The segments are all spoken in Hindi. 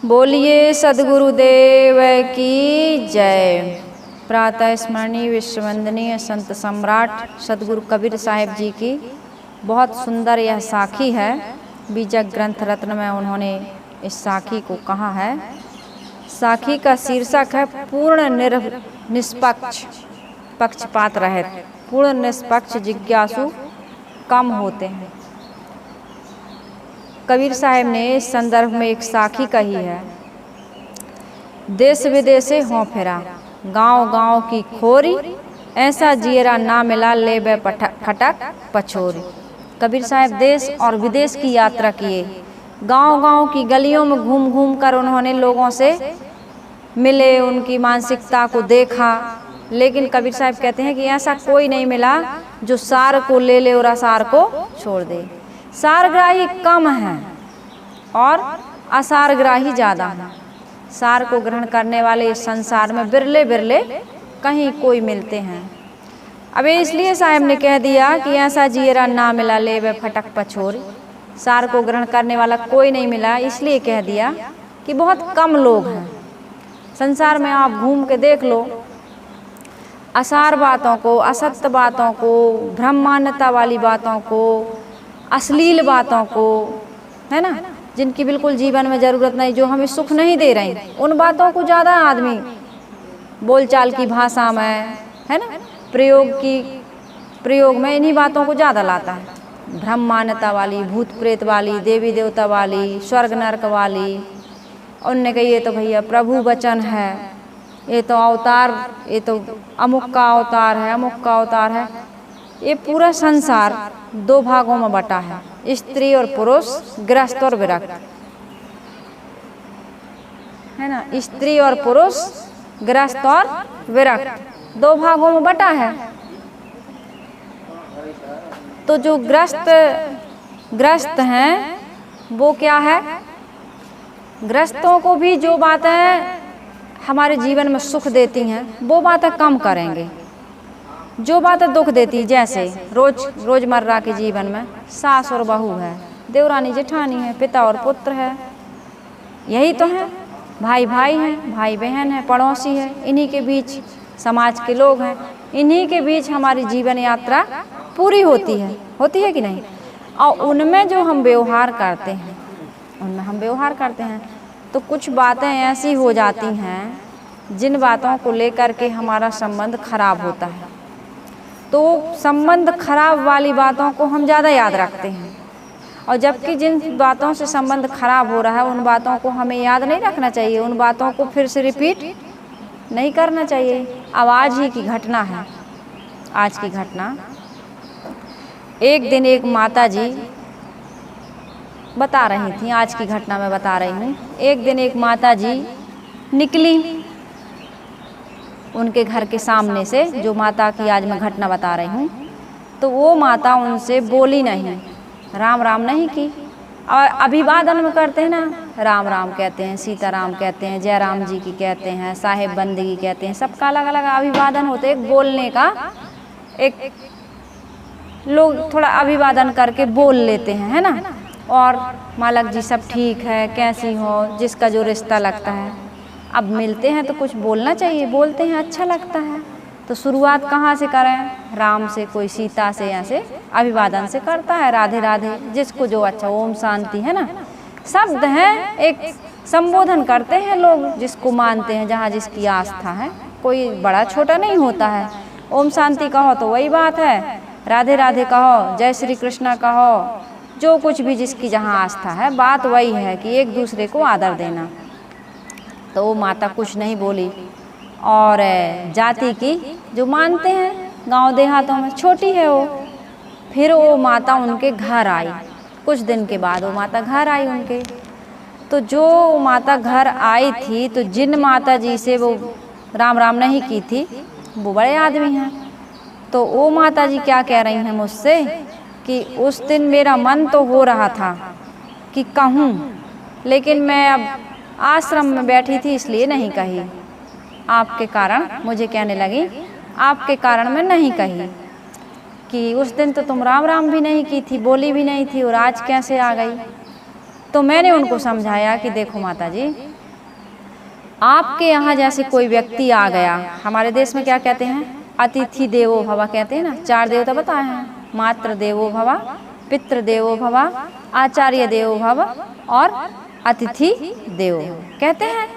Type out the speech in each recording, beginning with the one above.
बोलिए सद्गुरुदेव की जय। प्रातः स्मरणीय विश्ववंदनीय संत सम्राट सद्गुरु कबीर साहिब जी की बहुत सुंदर यह साखी है। बीजक ग्रंथ रत्न में उन्होंने इस साखी को कहा है। साखी का शीर्षक है पूर्ण निष्पक्ष पक्षपात रहित। पूर्ण निष्पक्ष जिज्ञासु कम होते हैं। कबीर साहब ने इस संदर्भ में एक साखी कही है। देश विदेशे हों फिरा, गांव गांव की खोरी, ऐसा जियरा ना मिला ले बे फटक पछोरी। कबीर साहब देश और विदेश की यात्रा किए। गांव गांव की गलियों में घूम घूम कर उन्होंने लोगों से मिले, उनकी मानसिकता को देखा। लेकिन कबीर साहब कहते हैं कि ऐसा कोई नहीं मिला जो सार को ले ले और असार को छोड़ दे। सारग्राही कम है और असारग्राही ज़्यादा है। सार को ग्रहण करने वाले इस संसार में बिरले बिरले कहीं कोई मिलते हैं। अब इसलिए साहब ने कह दिया कि ऐसा जियरा ना मिला ले वे फटक पछोरी। सार को ग्रहण करने वाला कोई नहीं मिला, इसलिए कह दिया कि बहुत कम लोग हैं। संसार में आप घूम के देख लो, असार बातों को, असत्य बातों को, भ्रम मान्यता वाली बातों को, अश्लील बातों को, है ना, जिनकी बिल्कुल जीवन में ज़रूरत नहीं, जो हमें सुख नहीं दे रही, उन बातों को ज़्यादा आदमी बोलचाल की भाषा में, है ना, प्रयोग में इन्हीं बातों को ज़्यादा लाता है। भ्रम मान्यता वाली, भूत प्रेत वाली, देवी देवता वाली, स्वर्ग नरक वाली। उनने कही ये तो भैया प्रभु वचन है, ये तो अवतार, ये तो अमुक का अवतार है, अमुक का अवतार है। ये पूरा संसार दो भागों में बटा है, स्त्री और पुरुष, गृहस्थ और विरक्त, है ना। स्त्री और पुरुष, गृहस्थ और विरक्त, दो भागों में बटा है। तो जो ग्रस्त हैं वो क्या है, ग्रस्तों को भी जो बातें हमारे जीवन में सुख देती हैं वो बातें कम करेंगे। जो बातें दुख देती, जैसे रोजमर्रा के जीवन में सास और बहू है, देवरानी जेठानी है, पिता और पुत्र है, यही तो है। भाई भाई हैं, भाई बहन है, पड़ोसी है, इन्हीं के बीच समाज के लोग हैं, इन्हीं के बीच हमारी जीवन यात्रा पूरी होती है कि नहीं। और उनमें जो हम व्यवहार करते हैं, तो कुछ बातें ऐसी हो जाती हैं जिन बातों को लेकर के हमारा संबंध खराब होता है। तो संबंध खराब वाली बातों को हम ज़्यादा याद रखते हैं, और जबकि जिन बातों से संबंध खराब हो रहा है उन बातों को हमें याद नहीं रखना चाहिए, उन बातों को फिर से रिपीट नहीं करना चाहिए। अब आज ही की घटना है, आज की घटना। एक दिन एक माता जी बता रही थी, आज की घटना मैं बता रही हूँ। एक दिन एक माता जी निकली उनके घर के सामने से, जो माता की आज मैं घटना बता रही हूँ। तो वो माता उनसे बोली नहीं, राम राम नहीं की। और अभिवादन में करते हैं ना, राम राम कहते हैं, सीताराम कहते हैं, जय राम जी की कहते हैं, साहेब बंदगी कहते हैं, सबका अलग अलग अभिवादन होते हैं। एक बोलने का, एक लोग थोड़ा अभिवादन करके बोल लेते हैं, है ना। और मालक जी सब ठीक है, कैसी हो, जिसका जो रिश्ता लगता है। अब मिलते हैं तो कुछ बोलना चाहिए, बोलते हैं, अच्छा लगता है। तो शुरुआत कहाँ से करें, राम से, कोई सीता से, ऐसे अभिवादन से करता है, राधे राधे, जिसको जो अच्छा, ओम शांति, है ना, शब्द हैं, एक संबोधन करते हैं लोग जिसको मानते हैं, जहाँ जिसकी आस्था है। कोई बड़ा छोटा नहीं होता है। ओम शांति कहो तो वही बात है, राधे राधे कहो, जय श्री कृष्णा कहो, जो कुछ भी जिसकी जहाँ आस्था है, बात वही है कि एक दूसरे को आदर देना। तो वो माता कुछ नहीं बोली, और जाति की जो मानते हैं गांव देहातों में, छोटी है वो। फिर वो माता उनके घर आई, कुछ दिन के बाद वो माता घर आई उनके। तो जो माता घर आई थी, तो जिन माता जी से वो राम राम नहीं की थी, वो बड़े आदमी हैं। तो वो माता जी क्या कह रही हैं मुझसे कि उस दिन मेरा मन तो हो रहा था कि कहूँ, लेकिन मैं अब आश्रम में बैठी थी इसलिए नहीं कही। आपके कारण, मुझे कहने लगी, आपके कारण मैं नहीं कही कि उस दिन तो तुम राम राम भी नहीं की थी, बोली भी नहीं थी, और आज कैसे आ गई। तो मैंने उनको समझाया कि देखो माता जी, आपके यहाँ जैसे कोई व्यक्ति आ गया, हमारे देश में क्या कहते हैं, अतिथि देवो भव कहते हैं ना। 4 देवता बताए हैं, मातृ देवो भव, पितृ देवो भव, आचार्य देवो भव और अतिथि देवो भव कहते हैं।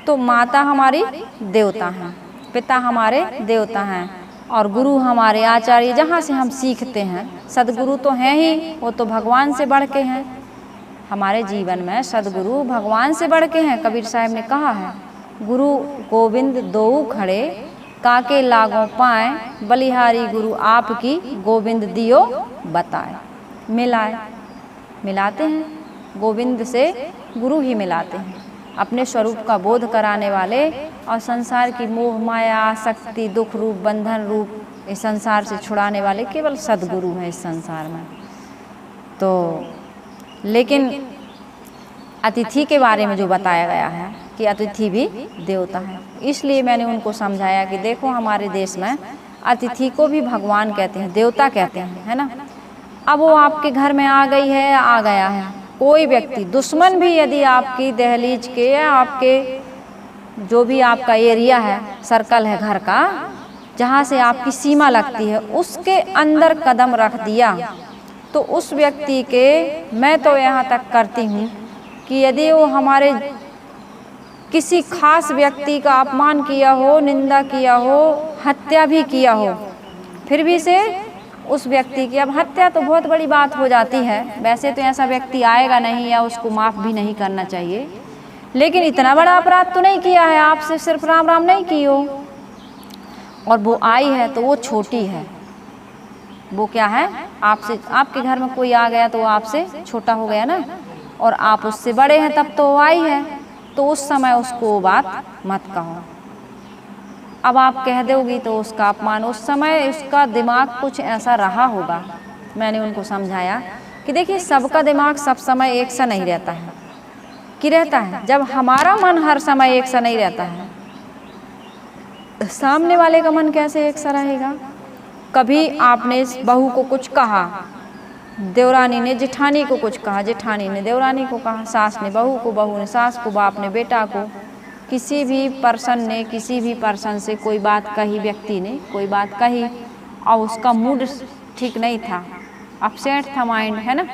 तो माता हमारी देवता हैं, पिता हमारे देवता हैं और गुरु हमारे आचार्य, जहाँ से हम सीखते हैं। सदगुरु तो हैं ही, वो तो भगवान से बढ़ के हैं। हमारे जीवन में सदगुरु भगवान से बढ़ के हैं। कबीर साहब ने कहा है, गुरु गोविंद दोऊ खड़े, काके लागों पाए, बलिहारी गुरु आपकी, गोविंद दियो बताए। मिलाते हैं, गोविंद से गुरु ही मिलाते हैं। अपने स्वरूप का बोध कराने वाले और संसार की मोह माया आसक्ति दुख रूप बंधन रूप इस संसार से छुड़ाने वाले केवल सदगुरु हैं इस संसार में। तो लेकिन अतिथि के बारे में जो बताया गया है कि अतिथि भी देवता है, इसलिए मैंने उनको समझाया कि देखो हमारे देश में अतिथि को भी भगवान कहते हैं, देवता कहते हैं, है ना। अब वो आपके घर में आ गई है, आ गया है कोई व्यक्ति, दुश्मन भी यदि आपकी दहलीज के या आपके जो भी आपका एरिया है, सर्कल है घर का, जहाँ से आपकी सीमा लगती है, उसके अंदर कदम रख दिया तो उस व्यक्ति के, मैं तो यहाँ तक करती हूँ कि यदि वो हमारे किसी खास व्यक्ति का अपमान किया हो, निंदा किया हो, हत्या भी किया हो, फिर भी से उस व्यक्ति की, अब हत्या तो बहुत बड़ी बात हो जाती है, वैसे तो ऐसा व्यक्ति आएगा नहीं या उसको माफ़ भी नहीं करना चाहिए, लेकिन इतना बड़ा अपराध तो नहीं किया है, आपसे सिर्फ राम राम नहीं की हो और वो आई है तो वो छोटी है। वो क्या है, आपसे, आपके घर में कोई आ गया तो वो आपसे छोटा हो गया ना, और आप उससे बड़े हैं तब तो वो आई है, तो उस समय उसको वो बात मत कहो। अब आप कह दोगी तो उसका अपमान, उस समय उसका दिमाग कुछ ऐसा रहा होगा। मैंने उनको समझाया कि देखिए सबका दिमाग सब समय एक सा नहीं रहता है, कि रहता है। जब हमारा मन हर समय एक सा नहीं रहता है, सामने वाले का मन कैसे एक सा रहेगा। कभी आपने बहू को कुछ कहा, देवरानी ने जेठानी को कुछ कहा, जेठानी ने देवरानी को कहा, सास ने बहू को, बहू ने सास को, बाप ने बेटा को, किसी भी पर्सन ने किसी भी पर्सन से कोई बात कही, व्यक्ति ने कोई बात कही और उसका मूड ठीक नहीं था, अपसेट था माइंड, है ना,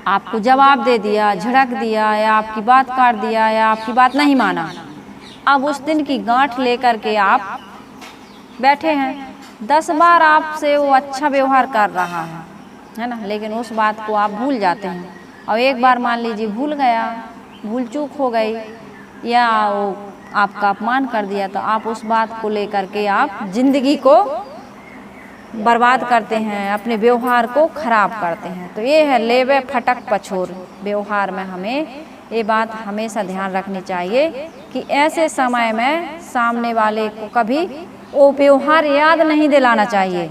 आपको जवाब दे दिया, झड़क दिया या आपकी बात काट दिया या आपकी बात नहीं माना। अब उस दिन की गांठ लेकर के आप बैठे हैं, 10 बार आपसे वो अच्छा व्यवहार कर रहा है ना, लेकिन उस बात को आप भूल जाते हैं। और एक बार मान लीजिए भूल गया, भूल चूक हो गई या वो आपका अपमान कर दिया, तो आप उस बात को लेकर के आप जिंदगी को बर्बाद करते हैं, अपने व्यवहार को खराब करते हैं। तो ये है लेवे फटक पछोर। व्यवहार में हमें ये बात हमेशा ध्यान रखनी चाहिए कि ऐसे समय में सामने वाले को कभी वो व्यवहार याद नहीं दिलाना चाहिए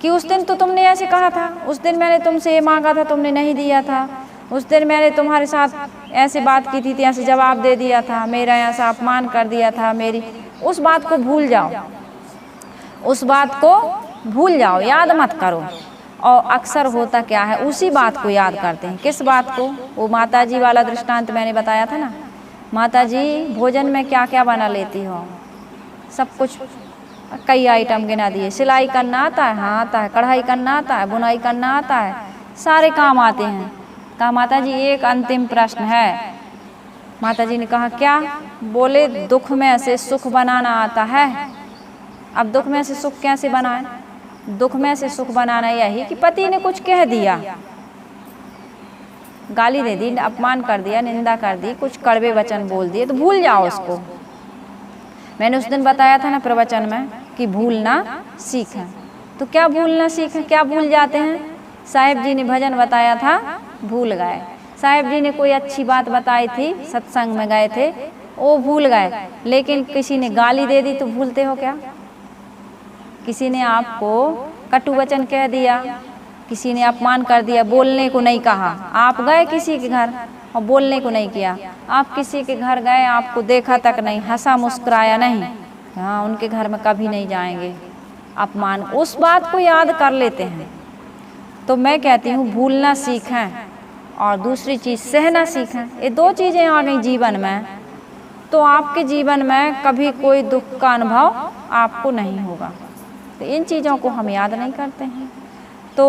कि उस दिन तो तुमने ऐसे कहा था, उस दिन मैंने तुमसे ये मांगा था, तुमने नहीं दिया था, उस दिन मैंने तुम्हारे साथ ऐसे बात की थी, ऐसे जवाब दे दिया था, मेरा ऐसा अपमान कर दिया था, मेरी उस बात को भूल जाओ, उस बात को भूल जाओ, याद मत करो। और अक्सर होता क्या है, उसी बात को याद करते हैं। किस बात को? वो माताजी वाला दृष्टांत मैंने बताया था ना, माताजी भोजन में क्या क्या बना लेती हो, सब कुछ कई आइटम गिना दिए। सिलाई करना आता है, हाँ आता है, कढ़ाई करना आता है, बुनाई करना आता है, सारे काम आते हैं। कहा माताजी एक अंतिम प्रश्न है। माताजी ने कहा क्या? बोले दुख में से सुख बनाना आता है। अब दुख में से सुख कैसे बनाए? दुख में से सुख बनाना यही कि पति ने कुछ कह दिया, गाली दे दी, अपमान कर दिया, निंदा कर दी, कुछ कड़वे वचन बोल दिए, तो भूल जाओ उसको। मैंने उस दिन बताया था ना प्रवचन में कि भूलना सीखें। तो क्या भूलना सीखें, क्या भूल जाते हैं? साहिब जी ने भजन बताया था, भूल गए। साहिब जी ने कोई अच्छी बात बताई थी, सत्संग में गए थे, वो भूल गए। लेकिन किसी ने गाली दे दी तो भूलते हो क्या? किसी ने आपको कटु वचन कह दिया, किसी ने अपमान कर दिया, बोलने को नहीं कहा, आप गए किसी के घर और बोलने को नहीं किया, आप किसी के घर गए, आपको देखा तक नहीं, हंसा मुस्कुराया नहीं, हाँ उनके घर में कभी नहीं जाएंगे, अपमान, उस बात को याद कर लेते हैं। तो मैं कहती हूँ भूलना सीखें और दूसरी चीज़ सहना सीखें। ये दो चीज़ें आ गई जीवन में, तो आपके जीवन में कभी कोई दुख का अनुभव आपको नहीं होगा। तो इन चीज़ों को हम याद नहीं करते हैं। तो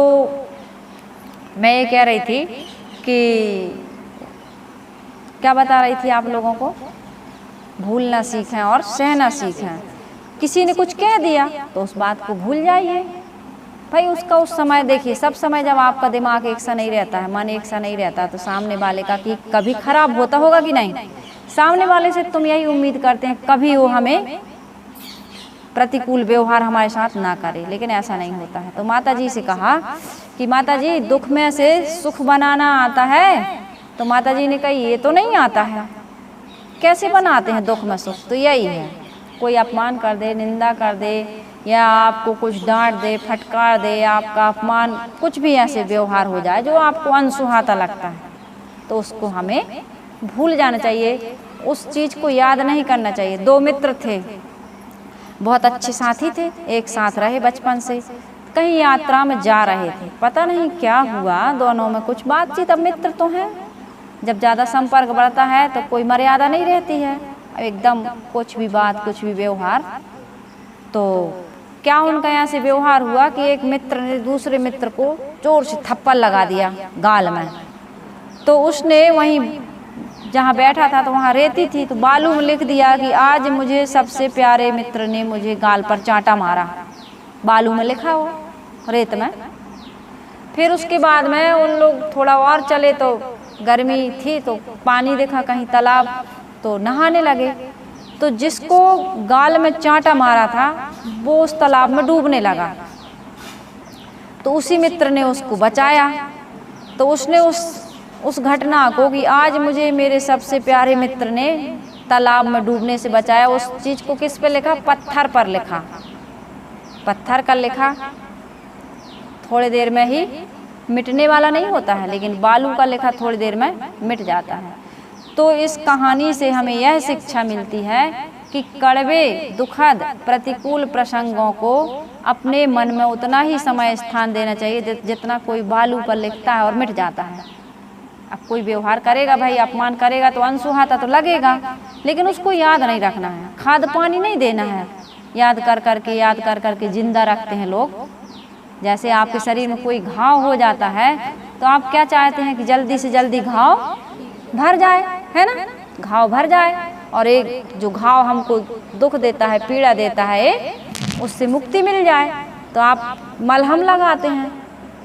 मैं ये कह रही थी कि क्या बता रही थी आप लोगों को, भूलना सीखें और सहना सीखें। किसी ने कुछ कह दिया तो उस बात को भूल जाइए भाई। उसका उस समय देखिए, सब समय जब आपका दिमाग एक सा नहीं रहता है, मन एक सा नहीं रहता, तो सामने वाले का कि कभी खराब होता होगा कि नहीं। सामने वाले से तुम यही उम्मीद करते हैं कभी वो हमें प्रतिकूल व्यवहार हमारे साथ ना करे, लेकिन ऐसा नहीं होता है। तो माता जी से कहा कि माता जी दुख में से सुख बनाना आता है? तो माता जी ने कहा ये तो नहीं आता है। कैसे बनाते हैं दुख में सुख? तो यही है, कोई अपमान कर दे, निंदा कर दे, या आपको कुछ डांट दे, फटकार दे, आपका अपमान, कुछ भी ऐसे व्यवहार हो जाए जो आपको अनसुहाता लगता है, तो उसको हमें भूल जाना चाहिए, उस चीज़ को याद नहीं करना चाहिए। दो मित्र थे, बहुत अच्छे साथी थे, एक साथ रहे बचपन से, कहीं यात्रा में जा रहे थे, पता नहीं क्या हुआ, दोनों में कुछ बातचीत। अब मित्र तो हैं, जब ज़्यादा संपर्क बढ़ता है तो कोई मर्यादा नहीं रहती है, एकदम कुछ भी बात, कुछ भी व्यवहार। तो क्या उनका यहाँ से व्यवहार हुआ कि एक मित्र ने दूसरे मित्र को जोर से थप्पड़ लगा दिया गाल में। तो उसने वहीं जहाँ बैठा था तो वहाँ रेती थी, तो बालू में लिख दिया कि आज मुझे सबसे प्यारे मित्र ने मुझे गाल पर चांटा मारा। बालू में लिखा हो, रेत में। फिर उसके बाद में उन लोग थोड़ा और चले तो गर्मी थी, तो पानी देखा कहीं तालाब, तो नहाने लगे। तो जिसको गाल में चांटा मारा था वो उस तालाब में डूबने लगा, तो उसी मित्र ने उसको बचाया। तो उसने उस घटना को कि आज मुझे मेरे सबसे प्यारे मित्र ने तालाब में डूबने से बचाया, उस चीज़ को किस पे लिखा? पत्थर पर लिखा। पत्थर का लिखा थोड़ी देर में ही मिटने वाला नहीं होता है, लेकिन बालू का लिखा थोड़ी देर में मिट जाता है। तो इस कहानी से हमें यह शिक्षा मिलती है कि कड़वे, दुखद, प्रतिकूल प्रसंगों को अपने मन में उतना ही समय स्थान देना चाहिए जितना कोई बालू पर लिखता है और मिट जाता है। अब कोई व्यवहार करेगा भाई, अपमान करेगा तो अनसुहाता तो लगेगा, लेकिन उसको याद नहीं रखना है, खाद पानी नहीं देना है। याद कर करके जिंदा रखते हैं लोग। जैसे आपके शरीर में कोई घाव हो जाता है तो आप क्या चाहते हैं कि जल्दी से जल्दी घाव भर जाए, है ना, घाव भर जाए, और एक जो घाव हमको दुख देता है, पीड़ा देता है, उससे मुक्ति मिल जाए। तो आप मलहम लगाते हैं।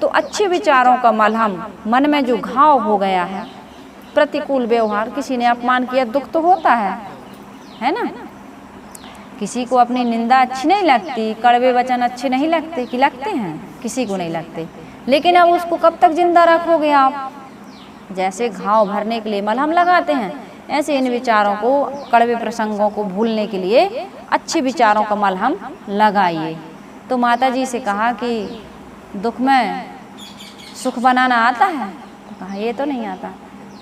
तो अच्छे विचारों का मलहम, मन में जो घाव हो गया है, प्रतिकूल व्यवहार, किसी ने अपमान किया, दुख तो होता है ना। किसी को अपनी निंदा अच्छी नहीं लगती, कड़वे वचन अच्छे नहीं लगते, कि लगते हैं? किसी को नहीं लगते। लेकिन अब उसको कब तक जिंदा रखोगे आप? जैसे घाव भरने के लिए मलहम लगाते हैं, ऐसे इन विचारों को, कड़वे प्रसंगों को भूलने के लिए अच्छे विचारों का मलहम लगाइए। तो माता जी से कहा कि दुख में सुख बनाना आता है? तो कहा ये तो नहीं आता।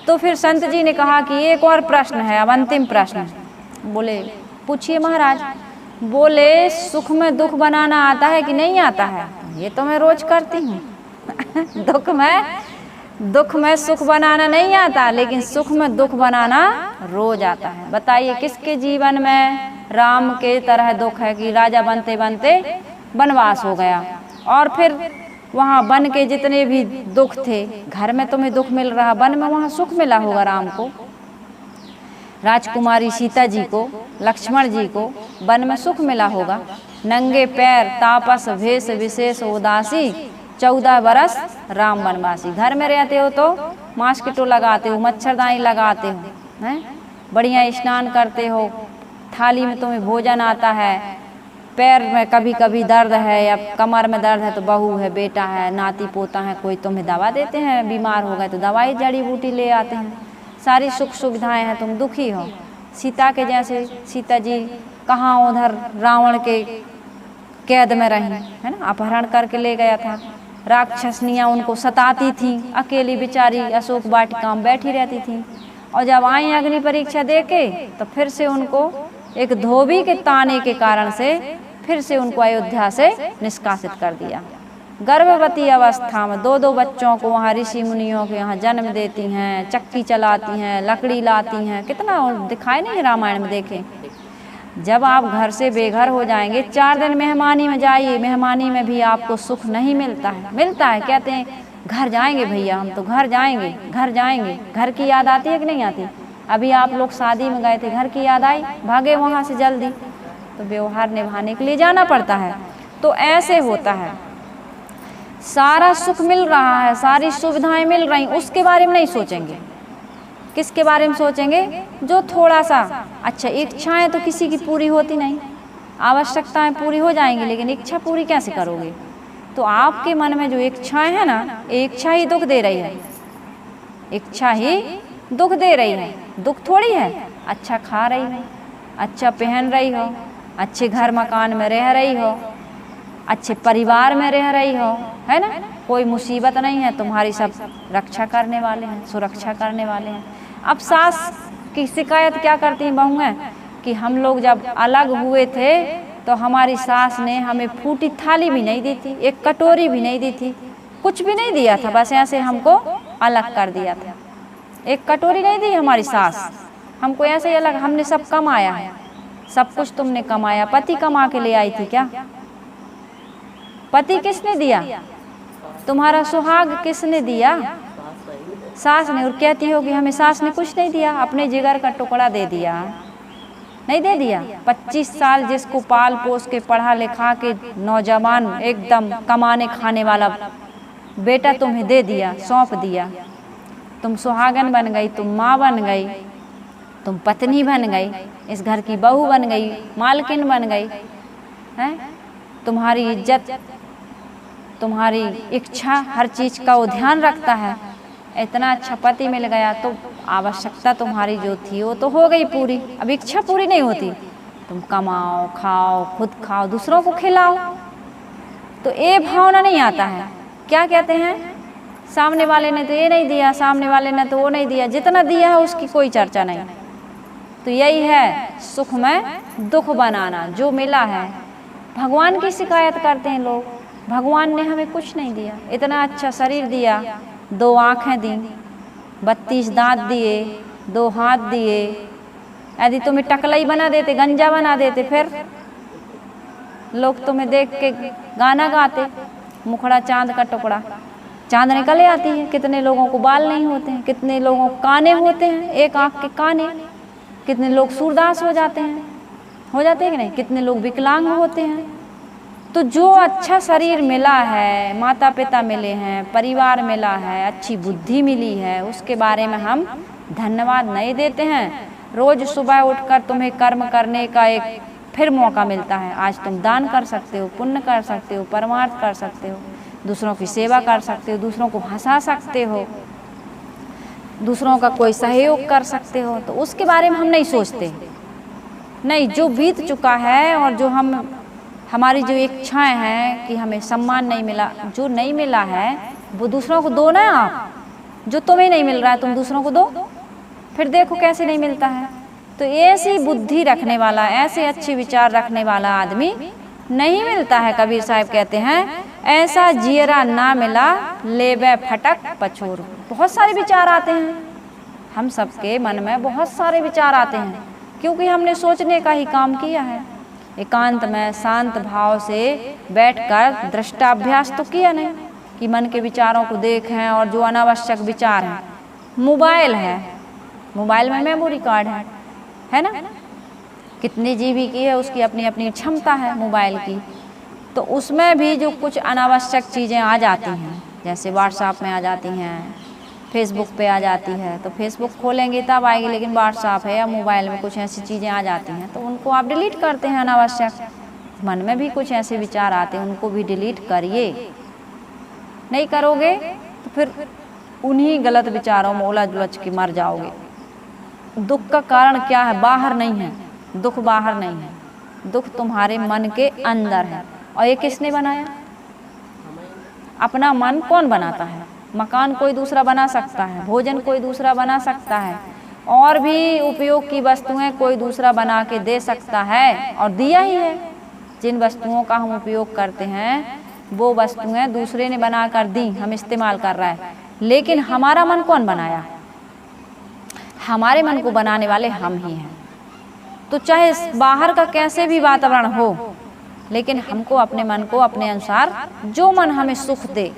तो फिर संत जी ने कहा कि एक और प्रश्न है, अब अंतिम प्रश्न। बोले पूछिए महाराज। बोले सुख में दुख बनाना आता है कि नहीं आता है? ये तो मैं रोज करती हूँ। दुख में सुख बनाना नहीं आता, लेकिन सुख में दुख बनाना रोज आता है। बताइए किसके जीवन में राम के तरह दुख है कि राजा बनते बनते वनवास हो गया, और फिर वहाँ वन के जितने भी दुख थे, घर में तुम्हें दुख मिल रहा, वन में वहाँ सुख मिला होगा राम को, राजकुमारी सीता जी को, लक्ष्मण जी को वन में सुख मिला होगा। नंगे पैर, तापस भेष, विशेष उदासी, 14 बरस राम वनवासी। घर में रहते हो तो मास्किटो लगाते हो, मच्छरदानी लगाते हो, हैं, बढ़िया स्नान करते हो, थाली में तुम्हें भोजन आता है, पैर में कभी कभी दर्द है या कमर में दर्द है तो बहू है, बेटा है, नाती पोता है, कोई तुम्हें दवा देते हैं, बीमार हो गए तो दवाई जड़ी बूटी ले आते हैं, सारी सुख सुविधाएं हैं, तुम दुखी हो। सीता के जैसे सीता जी कहाँ उधर रावण के कैद में रही, है ना, अपहरण करके ले गया था, राक्षसनियाँ उनको सताती थी, अकेली बेचारी अशोक वाटिका में बैठी रहती थी, और जब आई अग्नि परीक्षा देके तो फिर से उनको एक धोबी के ताने के कारण से फिर से उनको अयोध्या से निष्कासित कर दिया। गर्भवती अवस्था में 2-2 बच्चों को वहाँ ऋषि मुनियों के यहाँ जन्म देती हैं, चक्की चलाती हैं, लकड़ी लाती हैं। कितना दिखाए नहीं रामायण में, देखें। जब आप घर से बेघर हो जाएंगे, 4 दिन मेहमानी में जाइए, मेहमानी में भी आपको सुख नहीं मिलता है। मिलता है, कहते हैं घर जाएंगे भैया, हम तो घर जाएंगे, घर जाएंगे। घर की याद आती है कि नहीं आती? अभी आप लोग शादी में गए थे, घर की याद आई, भागे वहाँ से जल्दी। तो व्यवहार निभाने के लिए जाना पड़ता है। तो ऐसे होता है, सारा सुख मिल रहा है, सारी सुविधाएं मिल रही, उसके बारे में नहीं सोचेंगे। किसके बारे में सोचेंगे? जो थोड़ा सा अच्छा, इच्छाएं तो किसी की पूरी होती नहीं, आवश्यकताएं पूरी हो जाएंगी, लेकिन इच्छा पूरी कैसे करोगे? तो आपके मन में जो इच्छाएं हैं ना, इच्छा ही दुख दे रही है, इच्छा ही दुख दे रही है। दुख थोड़ी है, अच्छा खा रही हो, अच्छा पहन रही हो, अच्छे घर मकान में रह रही हो, अच्छे परिवार में रह रही हो, है ना, कोई मुसीबत नहीं है, तुम्हारी सब रक्षा करने वाले हैं, सुरक्षा करने वाले हैं। अब सास की शिकायत क्या करती हैं बहुएं कि हम लोग जब अलग हुए थे तो हमारी सास ने हमें फूटी थाली भी नहीं दी थी, एक कटोरी भी नहीं दी थी, कुछ भी नहीं दिया था, बस ऐसे हमको अलग कर दिया था। एक कटोरी नहीं दी हमारी सास, हमको ऐसे ही अलग। हमने सब कमाया है, सब कुछ तुमने कमाया। पति कमा के ले आई थी क्या? पति किसने दिया? तुम्हारा सुहाग किसने दिया? सास ने। और कहती हो कि हमें सास ने कुछ नहीं दिया, अपने जिगर का टुकड़ा दे दिया, नहीं दे दिया। 25 साल जिसको पाल पोस के पढ़ा लिखा के नौजवान एकदम कमाने खाने वाला बेटा तुम्हें दे दिया, सौंप दिया। तुम सुहागन बन गई, तुम माँ बन गई, तुम पत्नी बन गई, इस घर की बहू बन गई, मालकिन बन गई, हैं? तुम्हारी इज्जत, तुम्हारी इच्छा, हर चीज़ का वो ध्यान रखता है। इतना अच्छा पति मिल गया तो आवश्यकता तुम्हारी जो थी वो तो हो गई पूरी। अब इच्छा पूरी नहीं होती, तुम कमाओ, खाओ, खुद खाओ, दूसरों को खिलाओ, तो ये भावना नहीं आता है। क्या कहते हैं? सामने वाले ने तो ये नहीं दिया, सामने वाले ने तो वो नहीं दिया, जितना दिया है उसकी कोई चर्चा नहीं। तो यही है सुख में दुख बनाना, जो मिला है। भगवान की शिकायत करते हैं लोग, भगवान ने हमें कुछ नहीं दिया। इतना अच्छा शरीर दिया, 2 आँखें दी, 32 दांत दिए, 2 हाथ दिए। यदि तुम्हें टकलाई बना देते, गंजा बना देते, फिर लोग तुम्हें देख के गाना गाते, मुखड़ा चांद का टुकड़ा, चांद निकल आती है। कितने लोगों को बाल नहीं होते हैं, कितने लोगों को काने होते हैं, एक आँख के काने, कितने लोग सूरदास हो जाते हैं, हो जाते हैं कि नहीं, कितने लोग विकलांग होते हैं। तो जो अच्छा शरीर मिला है, माता पिता मिले हैं, परिवार मिला है, अच्छी बुद्धि मिली है, उसके बारे में हम धन्यवाद नहीं देते हैं। रोज सुबह उठकर तुम्हें कर्म करने का एक फिर मौका मिलता है। आज तुम दान कर सकते हो, पुण्य कर सकते हो, परमार्थ कर सकते हो, दूसरों की सेवा कर सकते हो, दूसरों को हंसा सकते हो, दूसरों का कोई सहयोग कर सकते हो। तो उसके बारे में हम नहीं सोचते। नहीं, जो बीत चुका है और जो हमारी जो इच्छाएं हैं कि हमें सम्मान नहीं मिला, जो नहीं मिला है वो दूसरों को दो ना। आप जो तुम्हें नहीं मिल रहा है तुम दूसरों को दो, फिर देखो कैसे नहीं मिलता है। तो ऐसी बुद्धि रखने वाला, ऐसे अच्छे विचार रखने वाला आदमी नहीं मिलता है। कबीर साहब कहते हैं, ऐसा जियरा ना मिला लेबे फटक पछोर। बहुत सारे विचार आते हैं, हम सबके मन में बहुत सारे विचार आते हैं, क्योंकि हमने सोचने का ही काम किया है। एकांत में शांत भाव से बैठकर दृष्टाभ्यास तो किया नहीं कि मन के विचारों को देखें। और जो अनावश्यक विचार हैं, मोबाइल है, मोबाइल में मेमोरी कार्ड है ना, कितने जीबी की है, उसकी अपनी अपनी क्षमता है मोबाइल की। तो उसमें भी जो कुछ अनावश्यक चीज़ें आ जाती हैं, जैसे व्हाट्सएप में आ जाती हैं, फेसबुक पे आ जाती है, तो फेसबुक खोलेंगे तब आएगी, लेकिन व्हाट्सएप है या मोबाइल में कुछ ऐसी चीज़ें आ जाती हैं तो उनको आप डिलीट करते हैं अनावश्यक। मन में भी कुछ ऐसे विचार आते हैं, उनको भी डिलीट करिए। नहीं करोगे तो फिर उन्हीं गलत विचारों में उलझ उलझ के मर जाओगे। दुख का कारण क्या है? बाहर नहीं है, दुख बाहर नहीं है, दुख तुम्हारे मन के अंदर है। और ये किसने बनाया? अपना मन कौन बनाता है? मकान कोई दूसरा बना सकता है, भोजन कोई दूसरा बना सकता है, और भी उपयोग की वस्तुएं कोई दूसरा बना के दे सकता है, और दिया ही है। जिन वस्तुओं का हम उपयोग करते हैं वो वस्तुएं दूसरे ने बना कर दी, हम इस्तेमाल कर रहे हैं, लेकिन हमारा मन कौन बनाया? हमारे मन को बनाने वाले हम ही हैं। तो चाहे बाहर का कैसे भी वातावरण हो, लेकिन हमको अपने मन को अपने अनुसार जो मन हमें सुख दे,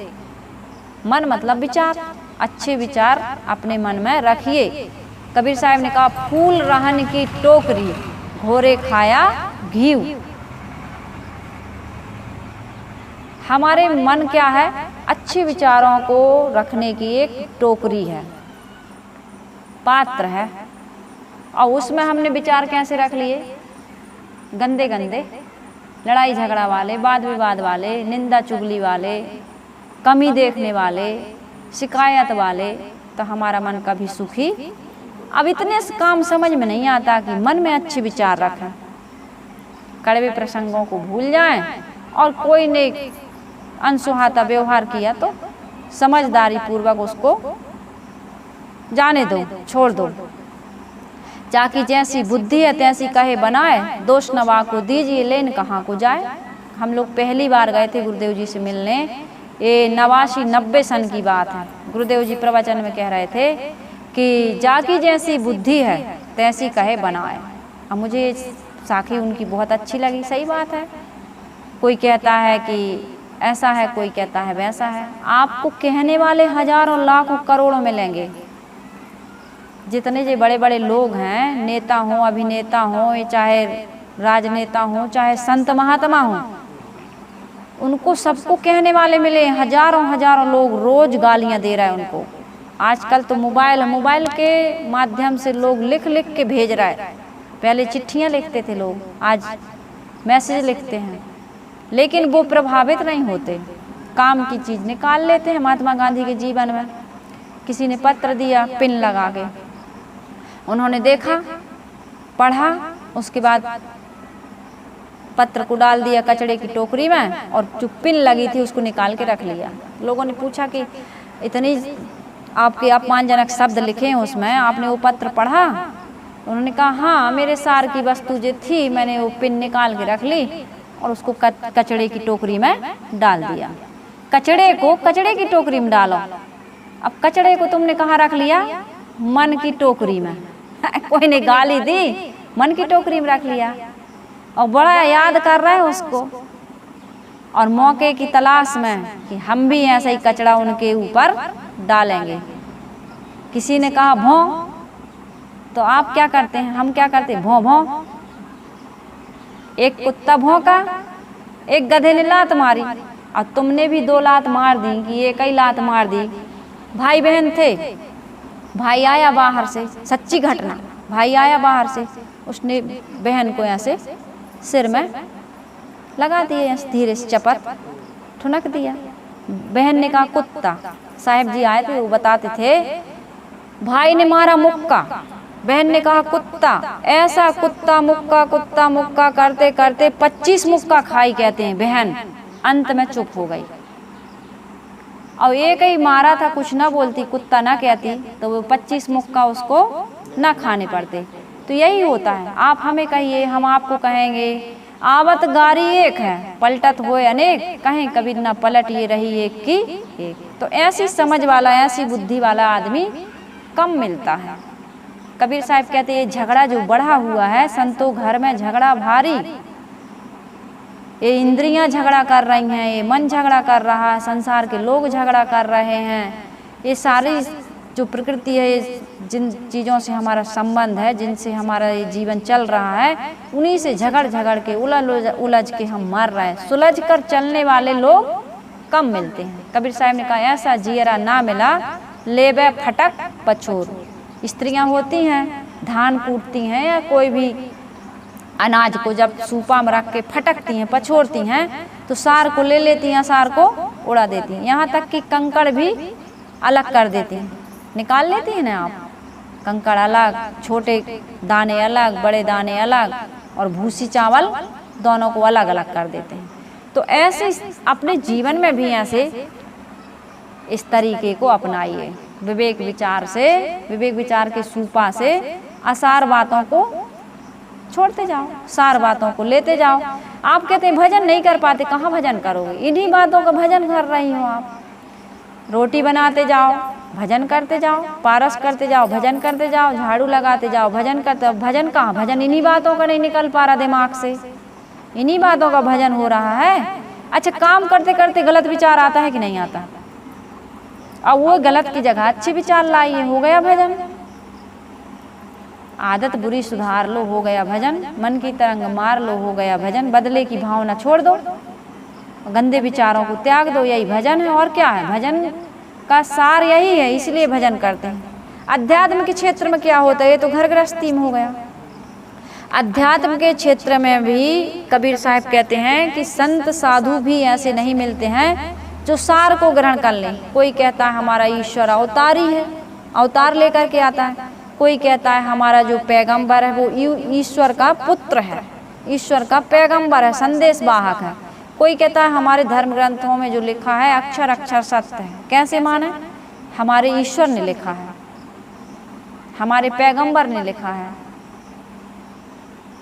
मन मतलब विचार, अच्छे विचार अपने मन में रखिए। कबीर साहब ने कहा फूल रहन की टोकरी, घोरे खाया घीव। हमारे मन क्या है? अच्छे विचारों को रखने की एक टोकरी है, पात्र है, और उसमें हमने विचार कैसे रख लिए? गंदे गंदे, लड़ाई झगड़ा वाले, वाद विवाद वाले, निंदा चुगली वाले, कमी देखने वाले, शिकायत वाले, तो हमारा मन कभी सुखी। अब इतने काम समझ में नहीं आता कि मन में अच्छे विचार रखें, कड़वे प्रसंगों को भूल जाएं, और कोई ने अनसुहाता व्यवहार किया तो समझदारी पूर्वक उसको जाने दो, छोड़ दो। जाकी जैसी बुद्धि है तैसी कहे बनाए, दोष नवा को दीजिए लेन कहाँ को जाए। हम लोग पहली बार गए थे गुरुदेव जी से मिलने, ये 89-90 सन की बात है। गुरुदेव जी प्रवचन में कह रहे थे कि जाकी जैसी बुद्धि है तैसी कहे बनाए। अब मुझे साखी उनकी बहुत अच्छी लगी, सही बात है। कोई कहता है कि ऐसा है, कोई कहता है वैसा है। आपको कहने वाले हजारों लाखों करोड़ों में लेंगे। जितने जो बड़े बड़े लोग हैं, नेता हों, अभिनेता हों, चाहे राजनेता हों, चाहे संत महात्मा हों, उनको सबको कहने वाले मिले। हजारों हजारों लोग रोज गालियां दे रहे हैं उनको। आजकल तो मोबाइल के माध्यम से लोग लिख लिख के भेज रहा है। पहले चिट्ठियां लिखते थे लोग, आज मैसेज लिखते हैं, लेकिन वो प्रभावित नहीं होते, काम की चीज़ निकाल लेते हैं। महात्मा गांधी के जीवन में किसी ने पत्र दिया पिन लगा के, उन्होंने देखा, पढ़ा, उसके बाद पत्र को डाल दिया कचड़े की टोकरी में, और जो पिन लगी थी उसको निकाल के रख लिया। लोगों ने पूछा कि इतनी आपके अपमानजनक शब्द लिखे हैं उसमें, आपने वो पत्र पढ़ा? उन्होंने कहा हाँ, मेरे सार की वस्तु जो थी मैंने वो पिन निकाल के रख ली और उसको कचड़े की टोकरी में डाल दिया। कचड़े को कचड़े की टोकरी में डालो। अब कचड़े को तुमने कहाँ रख लिया? मन की टोकरी में। कोई ने गाली दी, मन की टोकरी में रख लिया, और बड़ा याद कर रहा है उसको, और मौके की तलाश में कि हम भी ऐसा ही कचड़ा उनके ऊपर डालेंगे। किसी ने कहा भौं, तो आप क्या करते हैं? हम क्या करते हैं? भौं भौं। एक कुत्ता भौंका, एक गधे ने लात मारी, और तुमने भी 2 लात मार दी कि एक ही लात मार दी। भाई बहन थे, भाई आया बाहर से, सच्ची घटना, भाई आया बाहर से, उसने बहन को ऐसे सिर में लगा दिए, धीरे से चपत ठुनक दिया। बहन ने कहा कुत्ता। साहब जी आए थे, वो बताते थे भाई ने मारा मुक्का, बहन ने कहा कुत्ता। ऐसा कुत्ता मुक्का करते करते 25 मुक्का खाई, कहते हैं बहन। अंत में चुप हो गई, और एक ही मारा था, कुछ ना बोलती, कुत्ता ना कहती, तो वो 25 मुक्का उसको ना खाने पड़ते। तो यही होता है, आप हमें कहिए, हम आपको कहेंगे। आवत गारी एक है, पलटत होए अनेक, कहें कभी ना पलट ये रही एक की एक। तो ऐसी समझ वाला, ऐसी बुद्धि वाला आदमी कम मिलता है। कबीर साहब कहते हैं ये झगड़ा जो बढ़ा हुआ है, संतों घर में झगड़ा भारी, ये इंद्रियां झगड़ा कर रही हैं, ये मन झगड़ा कर रहा है, संसार के लोग झगड़ा कर रहे हैं। ये सारी जो प्रकृति है, जिन चीज़ों से हमारा संबंध है, जिनसे हमारा ये जीवन चल रहा है, उन्हीं से झगड़ के उलझ के हम मर रहे हैं। सुलझ कर चलने वाले लोग कम मिलते हैं। कबीर साहब ने कहा ऐसा जियरा ना मिला, लेबे फटक पछोर। स्त्रियां होती हैं, धान कूटती हैं या कोई भी अनाज को जब सूपा में रख के फटकती हैं, पछोड़ती हैं, तो सार को ले लेती हैं, सार को उड़ा देती हैं, यहाँ तक कि कंकड़ भी अलग कर देती हैं, निकाल लेती हैं ना आप। कंकड़ अलग, छोटे दाने अलग, बड़े दाने अलग, और भूसी चावल दोनों को अलग अलग कर देते हैं। तो ऐसे अपने जीवन में भी ऐसे इस तरीके को अपनाइए, विवेक विचार से, विवेक विचार के सूपा से असार बातों को छोड़ते जाओ, सार बातों को लेते जाओ। आप कहते हैं भजन नहीं कर पाते, कहाँ भजन करोगे, इन्हीं बातों का भजन कर रही हो आप। रोटी बनाते जाओ, भजन करते जाओ, पारस करते जाओ, भजन करते जाओ, झाड़ू लगाते जाओ, भजन करते। भजन कहाँ, भजन इन्हीं बातों का नहीं निकल पा रहा दिमाग से, इन्हीं बातों का भजन हो रहा है। अच्छा, काम करते करते गलत विचार आता है कि नहीं आता, अब वो गलत की जगह अच्छे विचार लाइए, हो गया भजन। आदत बुरी सुधार लो, हो गया भजन। मन की तरंग मार लो, हो गया भजन। बदले की भावना छोड़ दो, गंदे विचारों को त्याग दो, यही भजन है। और क्या है, भजन का सार यही है, इसलिए भजन करते हैं। अध्यात्म के क्षेत्र में क्या होता है, ये तो घर गृहस्थी में हो गया। अध्यात्म के क्षेत्र में भी कबीर साहब कहते हैं कि संत साधु भी ऐसे नहीं मिलते हैं जो सार को ग्रहण कर लें। कोई कहता है हमारा ईश्वर अवतारी है, अवतार लेकर के आता है। कोई कहता है हमारा जो पैगंबर है वो ईश्वर का पुत्र है, ईश्वर का पैगंबर है, संदेश वाहक है। कोई कहता है हमारे धर्म ग्रंथों में जो लिखा है अक्षर अक्षर सत्य है। कैसे माने, हमारे ईश्वर ने लिखा है, हमारे पैगंबर ने लिखा है,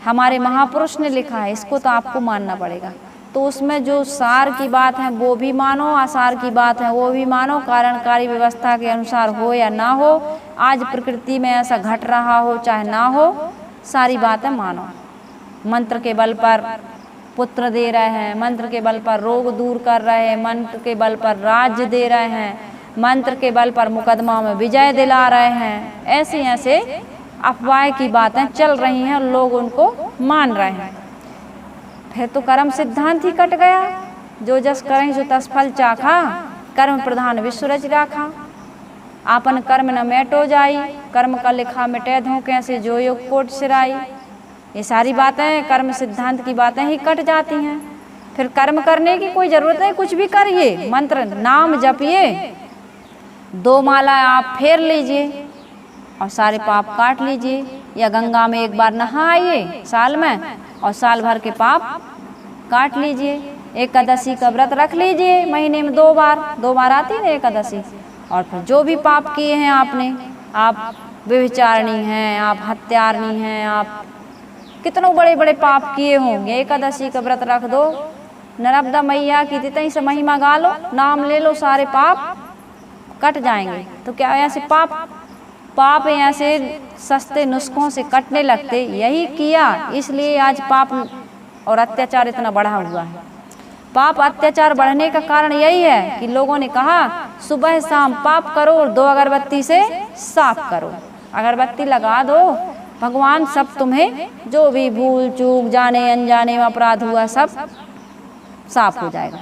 हमारे महापुरुष ने लिखा है, इसको तो आपको मानना पड़ेगा। तो उसमें जो सार की बात है वो भी मानो, आसार की बात है वो भी मानो। कारणकारी व्यवस्था के अनुसार हो या ना हो, आज प्रकृति में ऐसा घट रहा हो चाहे ना हो, सारी बातें मानो। मंत्र के बल पर पुत्र दे रहे हैं, मंत्र के बल पर रोग दूर कर रहे हैं, मंत्र के बल पर राज्य दे रहे हैं, मंत्र के बल पर मुकदमा में विजय दिला रहे हैं। ऐसे ऐसे अफवाह की बातें चल रही हैं और लोग उनको मान रहे हैं। फिर तो कर्म सिद्धांत ही कट गया। जो जस करें सो तस फल चाखा, कर्म प्रधान विश्व रच राखा। आपन कर्म न मेटो जाई, कर्म का लिखा मिटे धो कैसे जो योग कोट सिराई। ये सारी बातें कर्म सिद्धांत की बातें ही कट जाती हैं। फिर कर्म करने की कोई ज़रूरत नहीं, कुछ भी करिए, मंत्र नाम जपिए, 2 माला आप फेर लीजिए और सारे पाप काट लीजिए। या गंगा में एक बार नहाइए साल में और साल भर के पाप काट लीजिए। एकादशी का व्रत रख लीजिए, महीने में 2 बार आती है एकादशी। और फिर जो भी पाप किए हैं आपने, आप व्यभिचारिणी हैं, आप हत्यारनी हैं, आप कितनों बड़े बड़े पाप किए होंगे, एकादशी का व्रत रख दो, नर्मदा मैया की तितई से महिमा गा लो, नाम ले लो, सारे पाप कट जाएंगे। तो क्या ऐसे पाप ऐसे सस्ते नुस्खों से कटने लगते? यही किया, इसलिए आज पाप और अत्याचार इतना बढ़ा हुआ है। पाप अत्याचार बढ़ने का कारण यही है कि लोगों ने कहा सुबह शाम पाप करो और 2 अगरबत्ती से साफ करो। अगरबत्ती लगा दो, भगवान सब तुम्हें जो भी भूल चूक जाने अनजाने में अपराध हुआ सब साफ हो जाएगा।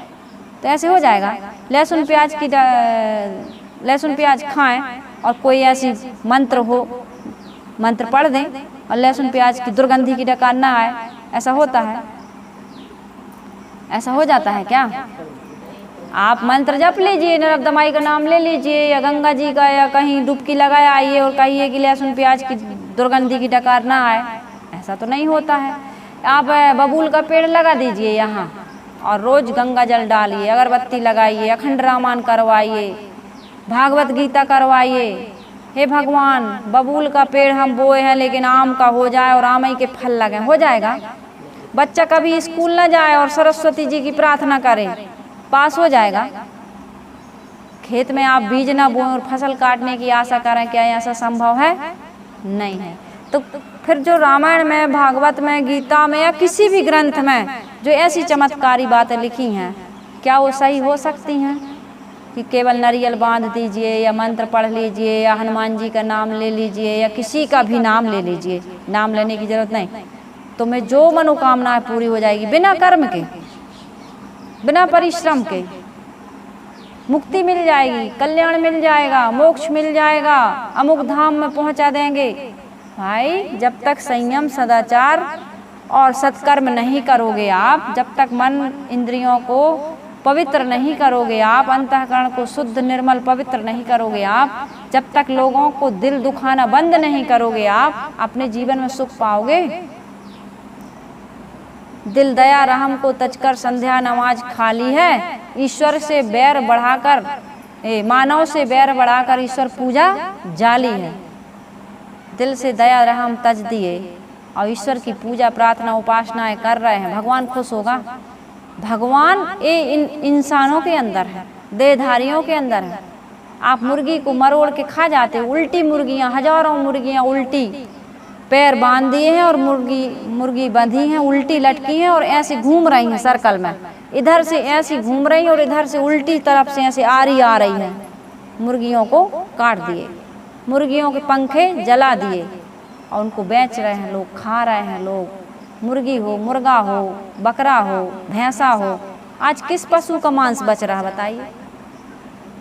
तो ऐसे हो जाएगा। लहसुन प्याज खाएं और कोई ऐसी मंत्र हो, मंत्र पढ़ दें और लहसुन प्याज की दुर्गंधी की डकार ना आए, ऐसा होता है? ऐसा हो जाता है क्या? आप मंत्र जप लीजिए, नर्मदा माई का नाम ले लीजिए या गंगा जी का, या कहीं डुबकी लगाए आइए और कहिए कि लहसुन प्याज की दुर्गंधी की डकार ना आए। ऐसा तो नहीं होता है। आप बबूल का पेड़ लगा दीजिए यहाँ और रोज गंगा जल डालिए, अगरबत्ती लगाइए, अखंड रामायण करवाइए, भागवत गीता करवाइए। हे भगवान, बबूल का पेड़ हम बोए हैं लेकिन आम का हो जाए और आम ही के फल लगे, हो जाएगा। बच्चा कभी स्कूल न जाए और सरस्वती जी की प्रार्थना करे, पास हो जाएगा। खेत में आप बीज न बोएं और फसल काटने की आशा करें, क्या ऐसा संभव है? नहीं है। तो फिर जो रामायण में, भागवत में, गीता में या किसी भी ग्रंथ में जो ऐसी चमत्कारी बातें लिखी हैं, क्या वो सही हो सकती हैं? कि केवल नारियल बांध दीजिए या मंत्र पढ़ लीजिए या हनुमान जी का नाम ले लीजिए या किसी का भी नाम ले लीजिए, नाम लेने की जरूरत नहीं, तो मैं जो मनोकामना पूरी हो जाएगी बिना कर्म के, बिना परिश्रम के। मुक्ति मिल जाएगी, कल्याण मिल जाएगा, मोक्ष मिल जाएगा, अमुक धाम में पहुंचा देंगे। भाई, जब तक संयम, सदाचार और सत्कर्म नहीं करोगे आप, जब तक मन इंद्रियों को पवित्र नहीं करोगे आप, अंतःकरण को शुद्ध निर्मल पवित्र नहीं करोगे आप, जब तक लोगों को दिल दुखाना बंद नहीं करोगे आप, अपने जीवन में सुख पाओगे? दिल दया रहम को तजकर संध्या नमाज खाली है, ईश्वर से बैर बढ़ाकर, मानव से बैर बढ़ाकर ईश्वर पूजा जाली है। दिल से दया रहम तज दिए, और ईश्वर की पूजा प्रार्थना उपासनाएं कर रहे हैं, भगवान खुश होगा? भगवान ये इन इंसानों के अंदर है, देहधारियों के अंदर है। आप मुर्गी को मरोड़ के खा जाते हो, उल्टी मुर्गियां, हजारों मुर्गियां उल्टी पैर बांध दिए हैं और मुर्गी बंधी हैं, उल्टी लटकी हैं और ऐसे घूम रही हैं सर्कल में, इधर से ऐसी घूम रही और इधर से उल्टी तरफ से ऐसे आ रही है। मुर्गियों को काट दिए, मुर्गियों के पंखे जला दिए और उनको बेच रहे हैं लोग, खा रहे हैं लोग। मुर्गी हो, मुर्गा हो, बकरा हो, भैंसा हो, आज किस पशु का मांस बच रहा बताइए?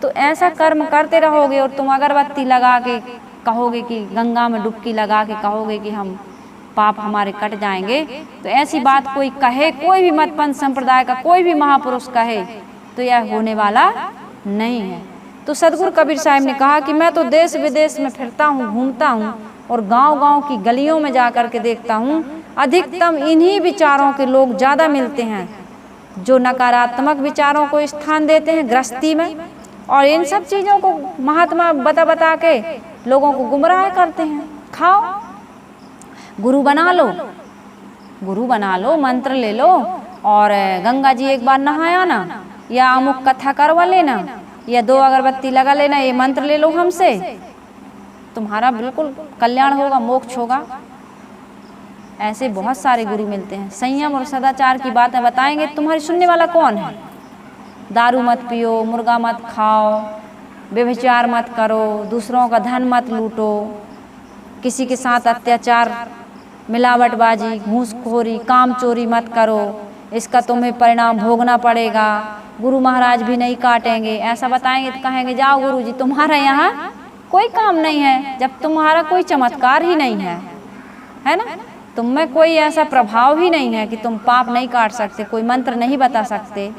तो ऐसा कर्म करते रहोगे और तुम अगरबत्ती लगा के कहोगे कि गंगा में डुबकी लगा के कहोगे कि हम पाप हमारे कट जाएंगे, तो ऐसी बात कोई कहे, कोई भी मतपंथ संप्रदाय का कोई भी महापुरुष कहे तो यह होने वाला नहीं है। तो सदगुरु कबीर साहब ने कहा कि मैं तो देश विदेश में फिरता हूँ, घूमता हूँ और गांव-गांव की गलियों में जा कर के देखता हूँ, अधिकतम इन्हीं विचारों के लोग ज़्यादा मिलते हैं जो नकारात्मक विचारों को स्थान देते हैं गृहस्थी में, और इन सब चीज़ों को महात्मा बता के लोगों को गुमराह करते हैं। खाओ, गुरु बना लो, गुरु बना लो, मंत्र ले लो और गंगा जी एक बार नहाया ना, या अमुक कथा करवा लेना, या 2 अगरबत्ती लगा लेना, ये मंत्र ले लो हमसे, तुम्हारा बिल्कुल कल्याण होगा, मोक्ष होगा। ऐसे बहुत सारे गुरु मिलते हैं। संयम और सदाचार की बातें बताएंगे, तुम्हारी सुनने वाला कौन है? दारू मत पियो, मुर्गा मत खाओ, व्यभिचार मत करो, दूसरों का धन मत लूटो, किसी के साथ अत्याचार, मिलावटबाजी, घूसखोरी, काम चोरी मत करो, इसका तुम्हें परिणाम भोगना पड़ेगा, गुरु महाराज भी नहीं काटेंगे। ऐसा बताएंगे तो कहेंगे जाओ गुरु जी, तुम्हारा यहाँ कोई काम नहीं है जब तुम्हारा कोई चमत्कार ही नहीं है ना, तुम में कोई ऐसा प्रभाव ही नहीं है कि तुम पाप नहीं काट सकते, कोई मंत्र नहीं बता सकते।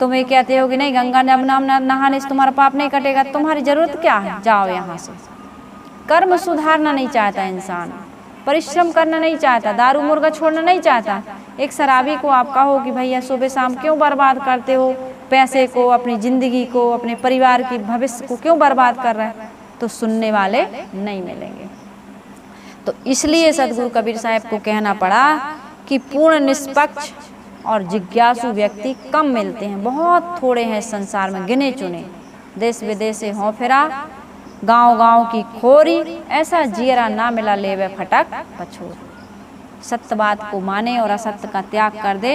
तुम ये कहते हो कि नहीं गंगा नहाने से तुम्हारा पाप नहीं कटेगा, तुम्हारी जरूरत क्या है? जाओ यहाँ से। कर्म सुधारना नहीं चाहता इंसान, परिश्रम करना नहीं चाहता, दारू मुर्गा छोड़ना नहीं चाहता। एक शराबी को आप कहो कि भैया सुबह शाम क्यों बर्बाद करते हो पैसे को, अपनी ज़िंदगी को, अपने परिवार की भविष्य को क्यों बर्बाद कर रहा है, तो सुनने वाले नहीं मिलेंगे। तो इसलिए सदगुरु कबीर साहब को कहना पड़ा कि पूर्ण निष्पक्ष और जिज्ञासु व्यक्ति कम मिलते हैं, बहुत थोड़े हैं इस संसार में, गिने चुने। देश विदेश से हों फिरा, गांव-गांव की खोरी, ऐसा जियरा ना मिला लेवे फटक पछोर। सत्य बात को माने और असत्य का त्याग कर दे,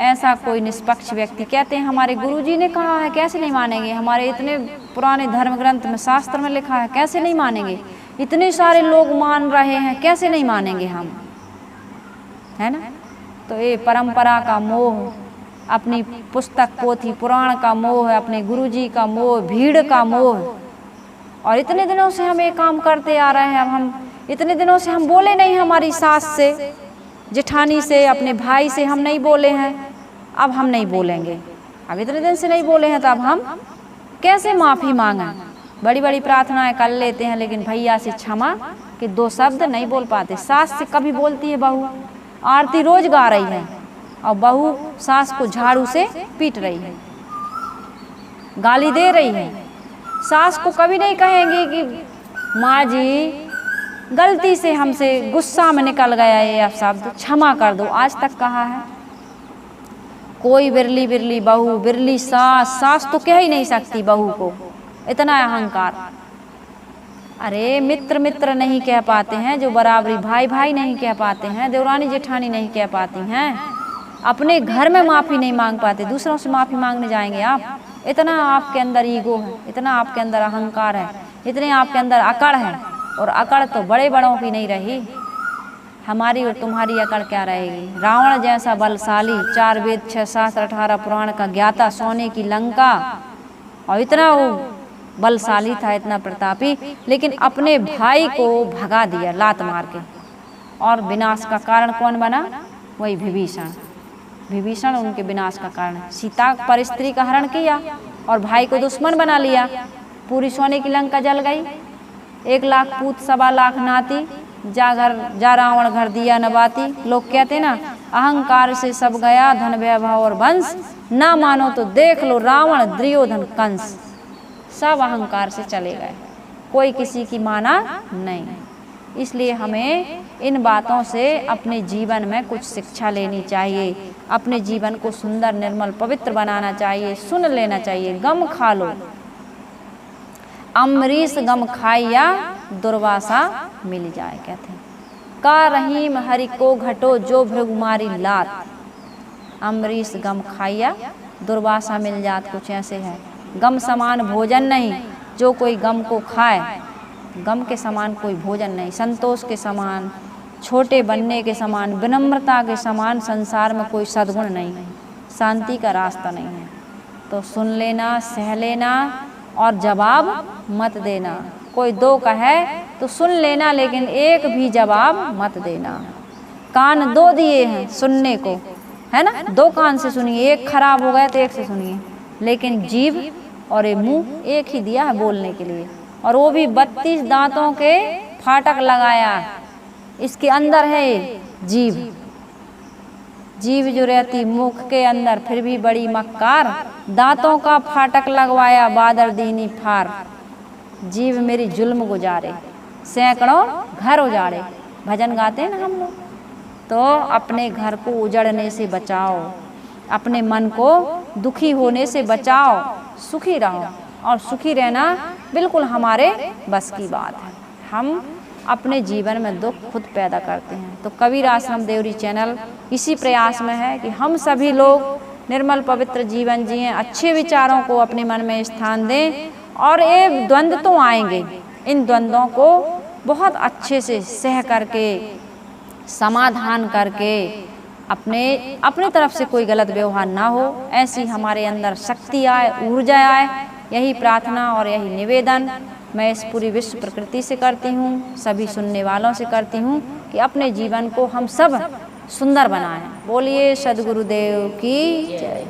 ऐसा कोई निष्पक्ष व्यक्ति। कहते हैं हमारे गुरुजी ने कहा है, कैसे नहीं मानेंगे? हमारे इतने पुराने धर्म ग्रंथ में, शास्त्र में लिखा है, कैसे नहीं मानेंगे? इतने सारे लोग मान रहे हैं, कैसे नहीं मानेंगे हम, है ना? तो ये परंपरा का मोह, अपनी पुस्तक पोथी पुराण का मोह, अपने गुरुजी का मोह, भीड़ का मोह, और इतने दिनों से हम ये काम करते आ रहे हैं। अब हम इतने दिनों से हम बोले नहीं, हमारी सास से, जेठानी से, अपने भाई से हम नहीं बोले हैं, अब हम नहीं बोलेंगे। अब इतने दिन से नहीं बोले हैं तो अब हम कैसे माफ़ी मांगें? बड़ी बड़ी प्रार्थनाएं कर लेते हैं, लेकिन भैया से क्षमा के 2 शब्द नहीं बोल पाते। सास से कभी बोलती है बहू, आरती रोज गा रही है और बहू सास को झाड़ू से पीट रही है, गाली दे रही है। सास को कभी नहीं कहेंगी कि माँ जी गलती से हमसे गुस्सा में निकल गया ये शब्द, क्षमा कर दो, आज तक कहा है? कोई बिरली बिरली बहू, बिरली सास तो कह ही नहीं सकती बहू को, इतना अहंकार। अरे मित्र मित्र नहीं कह पाते हैं जो बराबरी, भाई भाई नहीं कह पाते हैं, देवरानी जेठानी नहीं कह पाती हैं, अपने घर में माफ़ी नहीं मांग पाते, दूसरों से माफ़ी मांगने जाएंगे आप? इतना आपके अंदर ईगो है, इतना आपके अंदर अहंकार है, इतने आपके अंदर अकड़ है। और अकड़ तो बड़े बड़ों की नहीं रही, हमारी और तुम्हारी अकड़ क्या रहेगी? रावण जैसा बलशाली, 4 वेद 6 शास्त्र 18 पुराण का ज्ञाता, सोने की लंका, और इतना वो बलशाली था, इतना प्रतापी, लेकिन अपने भाई को भगा दिया लात मार के। और विनाश का कारण कौन बना? वही विभीषण। विभीषण उनके विनाश का कारण। सीता पर स्त्री का हरण किया और भाई को दुश्मन बना लिया, पूरी सोने की लंका जल गई। 1 लाख पूत 1.25 लाख नाती, जा रावण घर दिया न बाती। लोग कहते ना अहंकार से सब गया धन वैभव और वंश, ना मानो तो देख लो रावण दुर्योधन कंस। सब अहंकार से चले गए, कोई किसी की माना नहीं। इसलिए हमें इन बातों से अपने जीवन में कुछ शिक्षा लेनी चाहिए, अपने जीवन को सुंदर निर्मल पवित्र बनाना चाहिए। सुन लेना चाहिए, गम खा लो, अमरीश गम खाइया दुर्वासा मिल जाए, कहते हैं। का रहीम हरि को घटो जो भृगुमारी लात, अमरीश गम खाइया दुर्वासा मिल जात, कुछ ऐसे है। गम समान भोजन नहीं, जो कोई गम को खाए, गम के समान कोई भोजन नहीं। संतोष के समान, छोटे बनने के समान, विनम्रता के समान संसार में कोई सद्गुण नहीं है, शांति का रास्ता नहीं है। तो सुन लेना, सह लेना और जवाब मत देना। कोई दो कहे तो सुन लेना, लेकिन एक भी जवाब मत देना। कान दो दिए हैं सुनने को, है ना, दो कान से सुनिए, एक खराब हो गया तो एक से सुनिए, लेकिन जीभ और ये मुंह एक ही दिया है बोलने के लिए, और वो भी 32 दांतों के फाटक लगाया। इसके अंदर है जीभ, जीभ जो रहती मुख के अंदर, फिर भी बड़ी मक्कार, दांतों का फाटक लगवाया बादर दीनी फार। जीभ मेरी जुल्म गुजारे, सैकड़ों घर उजाड़े। भजन गाते हैं ना हम लोग। तो अपने घर को उजड़ने से बचाओ, अपने मन को दुखी होने से बचाओ, सुखी रहो। और सुखी रहना बिल्कुल हमारे बस की बात है। हम अपने जीवन में दुख खुद पैदा करते हैं। तो कबीर आश्रम देवरी चैनल इसी प्रयास में है कि हम सभी लोग निर्मल पवित्र जीवन जिएं, अच्छे विचारों को अपने मन में स्थान दें। और ये द्वंद्व तो आएंगे, इन द्वंद्वों को बहुत अच्छे से सह करके, समाधान करके, अपने तरफ से कोई गलत व्यवहार ना हो, ऐसी हमारे अंदर शक्ति आए, ऊर्जा आए। यही प्रार्थना और यही निवेदन मैं इस पूरी विश्व प्रकृति से करती हूँ, सभी सुनने वालों से करती हूँ कि अपने जीवन को हम सब सुंदर बनाएं। बोलिए सद्गुरुदेव की जय।